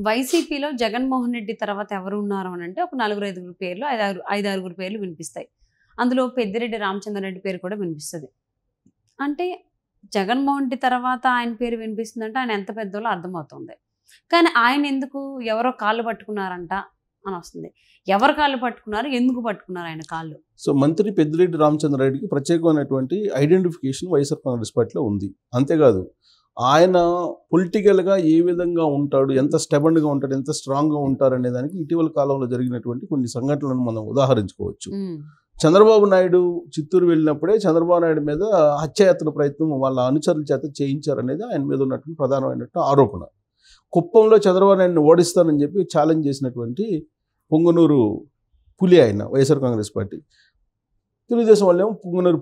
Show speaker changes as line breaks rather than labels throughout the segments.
వైసీపీలో జగన్మోహన్ రెడ్డి తర్వాత ఎవరు ఉన్నారు అని అంటే ఒక 4-5 పేర్లు, 5-6 పేర్లు వినిపిస్తాయి. అందులో పెద్దిరెడ్డి రామచంద్రారెడ్డి పేరు కూడా వినిపిస్తది. అంటే జగన్మోహన్ రెడ్డి తర్వాత ఆయన పేరు వినిపిస్తుందంటే ఆయన ఎంత పెద్దోళ్ళో అర్థమవుతుంది. కానీ ఆయన ఎందుకు ఎవరో కాళ్ళు పట్టుకున్నారంట అని వస్తుంది. ఎవరు కాళ్ళు పట్టుకున్నారు? ఎందుకు పట్టుకున్నారు ఆయన కాళ్ళు?
సో మంత్రి పెద్దిరెడ్డి రామచంద్రారెడ్డికి ప్రత్యేకమైనటువంటి ఐడెంటిఫికేషన్ వైఎస్ఆర్ కాంగ్రెస్ పార్టీలో ఉంది. అంతేకాదు ఆయన పొలిటికల్గా ఏ విధంగా ఉంటాడు, ఎంత స్టెబన్గా ఉంటాడు, ఎంత స్ట్రాంగ్గా ఉంటారు అనే దానికి ఇటీవల కాలంలో జరిగినటువంటి కొన్ని సంఘటనలను మనం ఉదాహరించుకోవచ్చు. చంద్రబాబు నాయుడు చిత్తూరు వెళ్ళినప్పుడే చంద్రబాబు నాయుడు మీద హత్యాయత్న ప్రయత్నం వాళ్ళ అనుచరుల చేత చేయించారనేది ఆయన మీద ఉన్నటువంటి ప్రధానమైనటువంటి ఆరోపణ. కుప్పంలో చంద్రబాబు నాయుడిని ఓడిస్తానని చెప్పి ఛాలెంజ్ చేసినటువంటి పొంగనూరు పులి ఆయన వైఎస్ఆర్ కాంగ్రెస్ పార్టీ. తెలుగుదేశం వాళ్ళేమో పొంగనూరు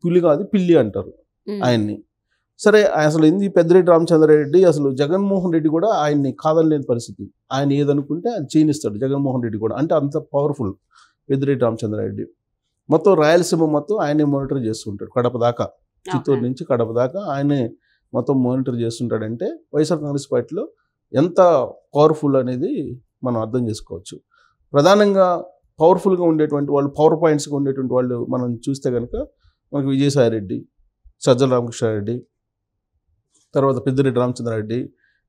పులి కాదు పిల్లి అంటారు ఆయన్ని. సరే అసలు ఏంది పెద్దిరెడ్డి రామచంద్రారెడ్డి, అసలు జగన్మోహన్ రెడ్డి కూడా ఆయన్ని కాదనలేని పరిస్థితి. ఆయన ఏదనుకుంటే అది చేయనిస్తాడు జగన్మోహన్ రెడ్డి కూడా. అంటే అంత పవర్ఫుల్ పెద్దిరెడ్డి రామచంద్రారెడ్డి. మొత్తం రాయలసీమ మొత్తం ఆయనే మానిటర్ చేస్తుంటాడు. కడప దాకా, చిత్తూరు నుంచి కడప దాకా ఆయనే మొత్తం మానిటర్ చేస్తుంటాడంటే వైఎస్ఆర్ కాంగ్రెస్ పార్టీలో ఎంత పవర్ఫుల్ అనేది మనం అర్థం చేసుకోవచ్చు. ప్రధానంగా పవర్ఫుల్గా ఉండేటువంటి వాళ్ళు, పవర్ పాయింట్స్గా ఉండేటువంటి వాళ్ళు మనం చూస్తే కనుక మనకు విజయసాయి రెడ్డి, సజ్జల రామకృష్ణారెడ్డి, తర్వాత పెద్దిరెడ్డి రామచంద్రారెడ్డి,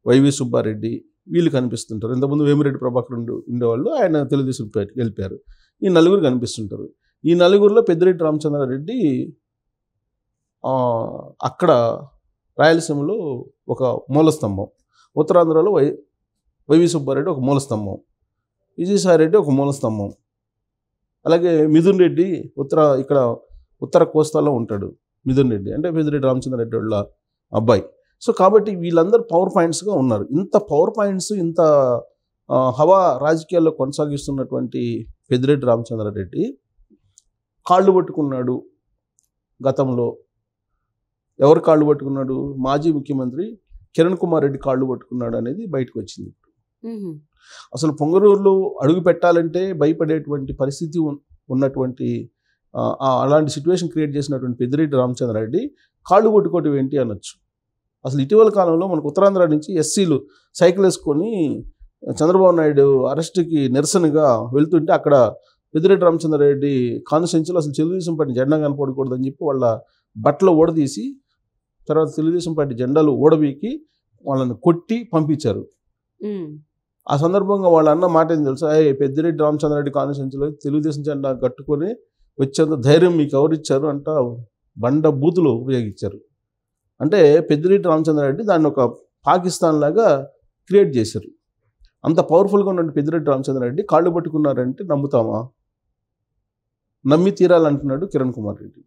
వైవి సుబ్బారెడ్డి, వీళ్ళు కనిపిస్తుంటారు. ఇంతకుముందు వేమిరెడ్డి ప్రభాకర్ ఉండేవాళ్ళు, ఆయన తెలుగుదేశం పార్టీకి వెళ్ళిపోయారు. ఈ నలుగురు కనిపిస్తుంటారు. ఈ నలుగురిలో పెద్దిరెడ్డి రామచంద్రారెడ్డి అక్కడ రాయలసీమలో ఒక మూలస్తంభం, ఉత్తరాంధ్రలో వైవి సుబ్బారెడ్డి ఒక మూలస్తంభం, విజయసాయి రెడ్డి ఒక మూలస్తంభం, అలాగే మిథున్ రెడ్డి ఇక్కడ ఉత్తర కోస్తాలో ఉంటాడు. మిథున్ రెడ్డి అంటే పెద్దిరెడ్డి రామచంద్రారెడ్డి వాళ్ళ అబ్బాయి. సో కాబట్టి వీళ్ళందరూ పవర్ పాయింట్స్గా ఉన్నారు. ఇంత పవర్ పాయింట్స్, ఇంత హవా రాజకీయాల్లో కొనసాగిస్తున్నటువంటి పెద్దిరెడ్డి రామచంద్రారెడ్డి కాళ్ళు పట్టుకున్నాడు. గతంలో ఎవరు కాళ్ళు పట్టుకున్నాడు? మాజీ ముఖ్యమంత్రి కిరణ్ కుమార్ రెడ్డి కాళ్ళు పట్టుకున్నాడు అనేది బయటకు వచ్చింది. అసలు పొంగనూరులో అడుగు పెట్టాలంటే భయపడేటువంటి పరిస్థితి ఉన్నటువంటి అలాంటి సిచ్యువేషన్ క్రియేట్ చేసినటువంటి పెద్దిరెడ్డి రామచంద్రారెడ్డి కాళ్ళు పట్టుకోవటం ఏంటి అనొచ్చు. అసలు ఇటీవల కాలంలో మనకు ఉత్తరాంధ్ర నుంచి ఎస్సీలు సైకిల్ వేసుకొని చంద్రబాబు నాయుడు అరెస్టుకి నిరసనగా వెళ్తుంటే అక్కడ పెద్దిరెడ్డి రామచంద్రారెడ్డి కాన్స్టిట్యున్సీలో అసలు తెలుగుదేశం పార్టీ జెండా కనపడకూడదని చెప్పి వాళ్ళ బట్టలు ఓడదీసి తర్వాత తెలుగుదేశం పార్టీ జెండాలు ఓడబీకి వాళ్ళని కొట్టి పంపించారు. ఆ సందర్భంగా వాళ్ళ అన్న మాట ఏం తెలుసా, పెద్దిరెడ్డి రామచంద్రారెడ్డి కాన్స్టిట్యున్సీలో తెలుగుదేశం జెండా కట్టుకొని వచ్చేంత ధైర్యం మీకు ఎవరిచ్చారు అంట బండ బూతులు ఉపయోగించారు. అంటే పెద్దిరెడ్డి రామచంద్రారెడ్డి దాన్ని ఒక పాకిస్తాన్ లాగా క్రియేట్ చేశారు. అంత పవర్ఫుల్గా ఉన్న పెద్దిరెడ్డి రామచంద్రారెడ్డి కాళ్ళు పట్టుకున్నారంటే నమ్ముతామా? నమ్మి తీరాలంటున్నాడు కిరణ్ కుమార్ రెడ్డి.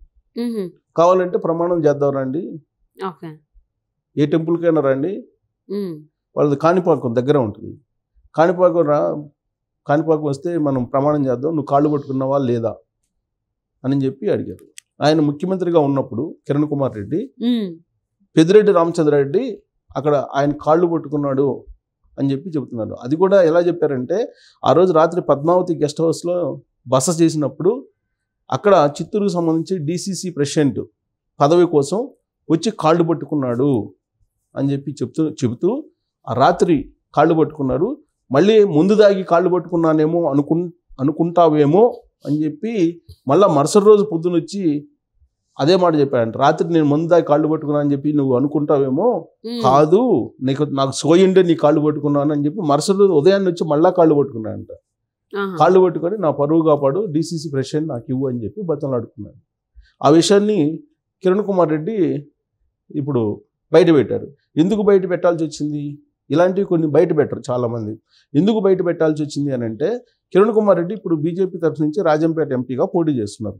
కావాలంటే ప్రమాణం చేద్దాం రండి, ఏ టెంపుల్కైనా రండి, వాళ్ళది కాణిపాకం దగ్గర ఉంటుంది, కాణిపాకం వస్తే మనం ప్రమాణం చేద్దాం, నువ్వు కాళ్ళు పట్టుకున్నావా లేదా అని చెప్పి అడిగారు. ఆయన ముఖ్యమంత్రిగా ఉన్నప్పుడు కిరణ్ కుమార్ రెడ్డి పెద్దిరెడ్డి రామచంద్రారెడ్డి అక్కడ ఆయన కాళ్ళు పట్టుకున్నాడు అని చెప్పి చెబుతున్నారు. అది కూడా ఎలా చెప్పారంటే ఆ రోజు రాత్రి పద్మావతి గెస్ట్ హౌస్లో బస చేసినప్పుడు అక్కడ చిత్తూరుకు సంబంధించి డిసిసి ప్రెసిడెంట్ పదవి కోసం వచ్చి కాళ్ళు పట్టుకున్నాడు అని చెప్పి చెబుతూ ఆ రాత్రి కాళ్ళు పట్టుకున్నారు. మళ్ళీ ముందు దాగి కాళ్ళు పట్టుకున్నానేమో అనుకుంటావేమో అని చెప్పి మళ్ళీ మరుసటి రోజు పొద్దున వచ్చి అదే మాట చెప్పాడంట. రాత్రి నేను ముందు దాగి కాళ్ళు పట్టుకున్నా అని చెప్పి నువ్వు అనుకుంటావేమో, కాదు నాకు సోయిండే నీ కాళ్ళు పట్టుకున్నాను అని చెప్పి మరుసటి రోజు ఉదయాన్నే వచ్చి మళ్ళా కాళ్ళు పట్టుకున్నాడంట. కాళ్ళు పట్టుకొని నా పరువు కాపాడు, డిసిసి ప్రెసిడెంట్ నాకు ఇవ్వు అని చెప్పి బతలాడుకున్నాడు. ఆ విషయాన్ని కిరణ్ కుమార్ రెడ్డి ఇప్పుడు బయట పెట్టారు. ఎందుకు బయట పెట్టాల్సి వచ్చింది? ఇలాంటివి కొన్ని బయట పెట్టరు చాలామంది. ఎందుకు బయట పెట్టాల్సి వచ్చింది అని అంటే కిరణ్ కుమార్ రెడ్డి ఇప్పుడు బీజేపీ తరఫు నుంచి రాజంపేట ఎంపీగా పోటీ చేస్తున్నారు.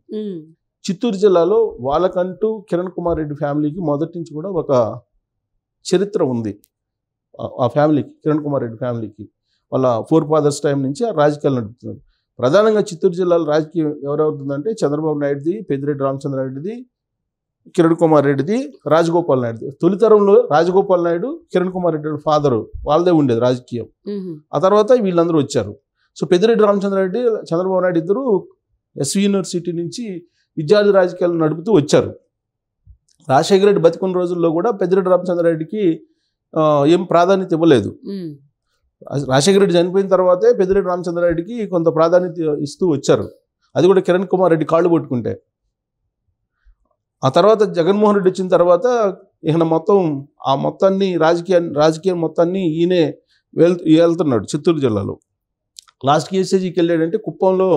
చిత్తూరు జిల్లాలో వాళ్ళకంటూ కిరణ్ కుమార్ రెడ్డి ఫ్యామిలీకి మొదటి నుంచి కూడా ఒక చరిత్ర ఉంది. ఆ ఫ్యామిలీకి, కిరణ్ కుమార్ రెడ్డి ఫ్యామిలీకి వాళ్ళ 4 ఫాదర్స్ టైం నుంచి ఆ రాజకీయాలు నడుపుతున్నారు. ప్రధానంగా చిత్తూరు జిల్లాలో రాజకీయం ఎవరెవరుతుందంటే చంద్రబాబు నాయుడుది, పెద్దిరెడ్డి రామచంద్రారెడ్డిది, కిరణ్ కుమార్ రెడ్డిది, రాజగోపాల్ నాయుడుది. తొలితరంలో రాజగోపాల్ నాయుడు, కిరణ్ కుమార్ రెడ్డి ఫాదరు వాళ్ళదే ఉండేది రాజకీయం. ఆ తర్వాత వీళ్ళందరూ వచ్చారు. సో పెద్దిరెడ్డి రామచంద్రారెడ్డి, చంద్రబాబు నాయుడు ఇద్దరు ఎస్వి యూనివర్సిటీ నుంచి విద్యార్థి రాజకీయాలు నడుపుతూ వచ్చారు. రాజశేఖర రెడ్డి బతికున్న రోజుల్లో కూడా పెద్దిరెడ్డి రామచంద్రారెడ్డికి ఏం ప్రాధాన్యత ఇవ్వలేదు. రాజశేఖర రెడ్డి చనిపోయిన తర్వాతే పెద్దిరెడ్డి రామచంద్రారెడ్డికి కొంత ప్రాధాన్యత ఇస్తూ వచ్చారు. అది కూడా కిరణ్ కుమార్ రెడ్డి కాళ్ళు పట్టుకుంటే. ఆ తర్వాత జగన్మోహన్ రెడ్డి వచ్చిన తర్వాత ఈయన మొత్తం ఆ మొత్తాన్ని రాజకీయం మొత్తాన్ని ఈయనే వెళ్తున్నాడు చిత్తూరు జిల్లాలో. లాస్ట్కి ఏ స్టేజ్కి వెళ్ళాడంటే కుప్పంలో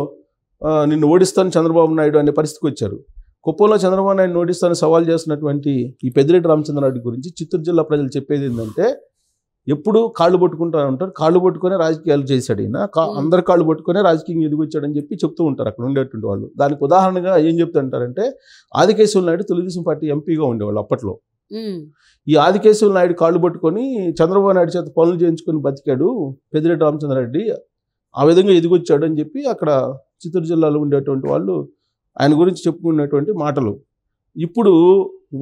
నిన్ను ఓడిస్తాను చంద్రబాబు నాయుడు అనే పరిస్థితికి వచ్చారు. కుప్పంలో చంద్రబాబు నాయుడు ఓడిస్తాను సవాల్ చేస్తున్నటువంటి ఈ పెద్దిరెడ్డి రామచంద్రారెడ్డి గురించి చిత్తూరు జిల్లా ప్రజలు చెప్పేది ఏంటంటే, ఎప్పుడు కాళ్ళు పట్టుకుంటూ ఉంటారు, కాళ్ళు పట్టుకునే రాజకీయాలు చేశాడు ఈయన, అందరు కాళ్ళు పట్టుకునే రాజకీయం ఎదిగొచ్చాడని చెప్పి చెప్తూ ఉంటారు అక్కడ ఉండేటువంటి వాళ్ళు. దానికి ఉదాహరణగా ఏం చెప్తుంటారంటే, ఆదికేశవ నాయుడు తెలుగుదేశం పార్టీ ఎంపీగా ఉండేవాళ్ళు అప్పట్లో. ఈ ఆదికేశవ నాయుడు కాళ్ళు పట్టుకొని చంద్రబాబు నాయుడు చేత పనులు చేయించుకొని బతికాడు పెద్దిరెడ్డి రామచంద్రారెడ్డి, ఆ విధంగా ఎదిగొచ్చాడు అని చెప్పి అక్కడ చిత్తూరు జిల్లాలో ఉండేటువంటి వాళ్ళు ఆయన గురించి చెప్పుకున్నటువంటి మాటలు. ఇప్పుడు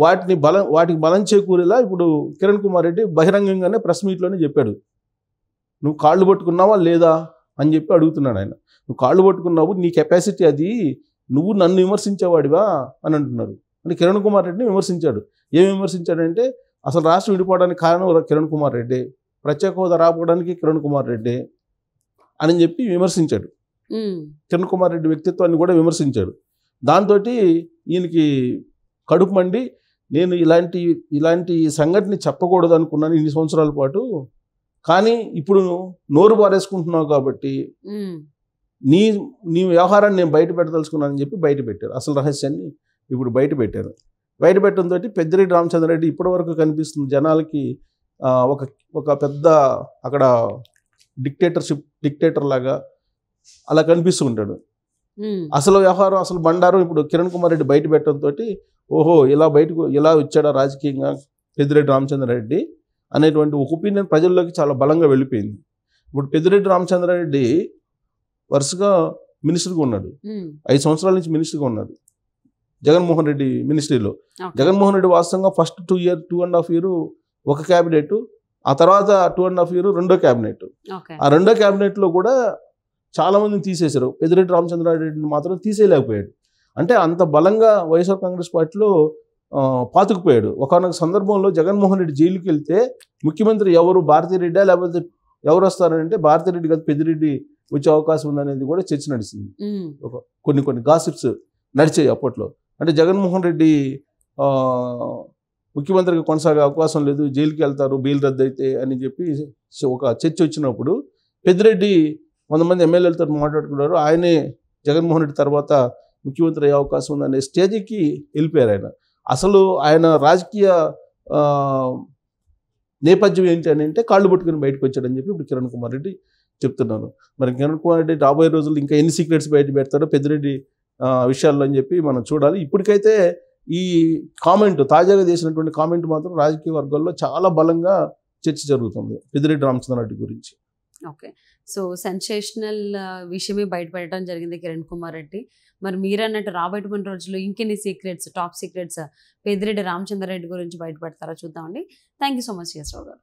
వాటికి బలం చేకూరేలా ఇప్పుడు కిరణ్ కుమార్ రెడ్డి బహిరంగంగానే ప్రెస్ మీట్లోనే చెప్పాడు, నువ్వు కాళ్ళు పట్టుకున్నావా లేదా అని చెప్పి అడుగుతున్నాడు ఆయన. నువ్వు కాళ్ళు పట్టుకున్నావు, నీ కెపాసిటీ అది, నువ్వు నన్ను విమర్శించేవాడివా అని అంటున్నారు. అంటే కిరణ్ కుమార్ రెడ్డిని విమర్శించాడు. ఏం విమర్శించాడంటే, అసలు రాష్ట్రం విడిపోవడానికి కారణం కిరణ్ కుమార్ రెడ్డి, ప్రత్యేక హోదా రాకపోవడానికి కిరణ్ కుమార్ రెడ్డి అని చెప్పి విమర్శించాడు. కిరణ్ కుమార్ రెడ్డి వ్యక్తిత్వాన్ని కూడా విమర్శించాడు. దాంతో ఈయనకి కడుపు మండి, నేను ఇలాంటి సంఘటన చెప్పకూడదు అనుకున్నాను ఇన్ని సంవత్సరాల పాటు, కానీ ఇప్పుడు నోరు పారేసుకుంటున్నావు కాబట్టి నీ వ్యవహారాన్ని నేను బయట పెట్టదలుచుకున్నానని చెప్పి బయట పెట్టారు. అసలు రహస్యాన్ని ఇప్పుడు బయట పెట్టారు. బయట పెట్టడంతో పెద్దిరెడ్డి రామచంద్రారెడ్డి ఇప్పటివరకు కనిపిస్తుంది జనాలకి ఒక పెద్ద అక్కడ డిక్టేటర్ లాగా అలా కనిపిస్తూ ఉంటాడు. అసలు వ్యవహారం, అసలు బండారం ఇప్పుడు కిరణ్ కుమార్ రెడ్డి బయట పెట్టడంతో, ఓహో ఇలా వచ్చాడా రాజకీయంగా పెద్దిరెడ్డి రామచంద్రారెడ్డి అనేటువంటి ఒక ఒపీనియన్ ప్రజల్లోకి చాలా బలంగా వెళ్ళిపోయింది. ఇప్పుడు పెద్దిరెడ్డి రామచంద్రారెడ్డి వరుసగా మినిస్టర్గా ఉన్నాడు, 5 సంవత్సరాల నుంచి మినిస్టర్గా ఉన్నాడు జగన్మోహన్ రెడ్డి మినిస్ట్రీలో. జగన్మోహన్ రెడ్డి వాస్తవంగా ఫస్ట్ 2.5 years ఒక క్యాబినెట్, ఆ తర్వాత 2.5 years రెండో క్యాబినెట్. ఆ రెండో క్యాబినెట్లో కూడా చాలా మందిని తీసేశారు, పెద్దిరెడ్డి రామచంద్రారెడ్డిని మాత్రం తీసేయలేకపోయాడు. అంటే అంత బలంగా వైఎస్ఆర్ కాంగ్రెస్ పార్టీలో పాతుకుపోయాడు. ఒకనొక సందర్భంలో జగన్మోహన్ రెడ్డి జైలుకి వెళ్తే ముఖ్యమంత్రి ఎవరు, భారతిరెడ్డా లేకపోతే ఎవరు వస్తారంటే భారతిరెడ్డి కాదు పెద్దిరెడ్డి వచ్చే అవకాశం ఉందనేది కూడా చర్చ నడిచింది. కొన్ని గాసిప్స్ నడిచాయి అప్పట్లో. అంటే జగన్మోహన్ రెడ్డి ముఖ్యమంత్రిగా కొనసాగే అవకాశం లేదు, జైలుకి వెళ్తారు బెయిల్ రద్దు అయితే అని చెప్పి ఒక చర్చ వచ్చినప్పుడు పెద్దిరెడ్డి కొంతమంది ఎమ్మెల్యేలతో మాట్లాడుకున్నారు, ఆయనే జగన్మోహన్ రెడ్డి తర్వాత ముఖ్యమంత్రి అయ్యే అవకాశం ఉందనే స్టేజ్కి వెళ్ళిపోయారు ఆయన. అసలు ఆయన రాజకీయ నేపథ్యం ఏంటి అని అంటే కాళ్ళు పట్టుకుని బయటకు వచ్చాడని చెప్పి ఇప్పుడు కిరణ్ కుమార్ రెడ్డి చెప్తున్నాను. మరి కిరణ్ కుమార్ రెడ్డి రాబోయే రోజుల్లో ఇంకా ఎన్ని సీక్రెట్స్ బయట పెడతాడో పెద్దిరెడ్డి విషయాల్లో అని చెప్పి మనం చూడాలి. ఇప్పటికైతే ఈ తాజాగా చేసినటువంటి కామెంట్ మాత్రం రాజకీయ వర్గాల్లో చాలా బలంగా చర్చ జరుగుతుంది పెద్దిరెడ్డి రామచంద్రారెడ్డి గురించి.
ఓకే, సో సెన్సేషనల్ విషయమే బయటపెట్టడం జరిగింది కిరణ్ కుమార్ రెడ్డి. మరి మీరన్నట్టు రాబోయేటువంటి రోజుల్లో ఇంకెన్ని టాప్ సీక్రెట్స్ పెద్దిరెడ్డి రామచంద్రారెడ్డి గురించి బయటపెడతారో చూద్దామండి. థ్యాంక్ యూ సో మచ్ యశ్రావు గారు.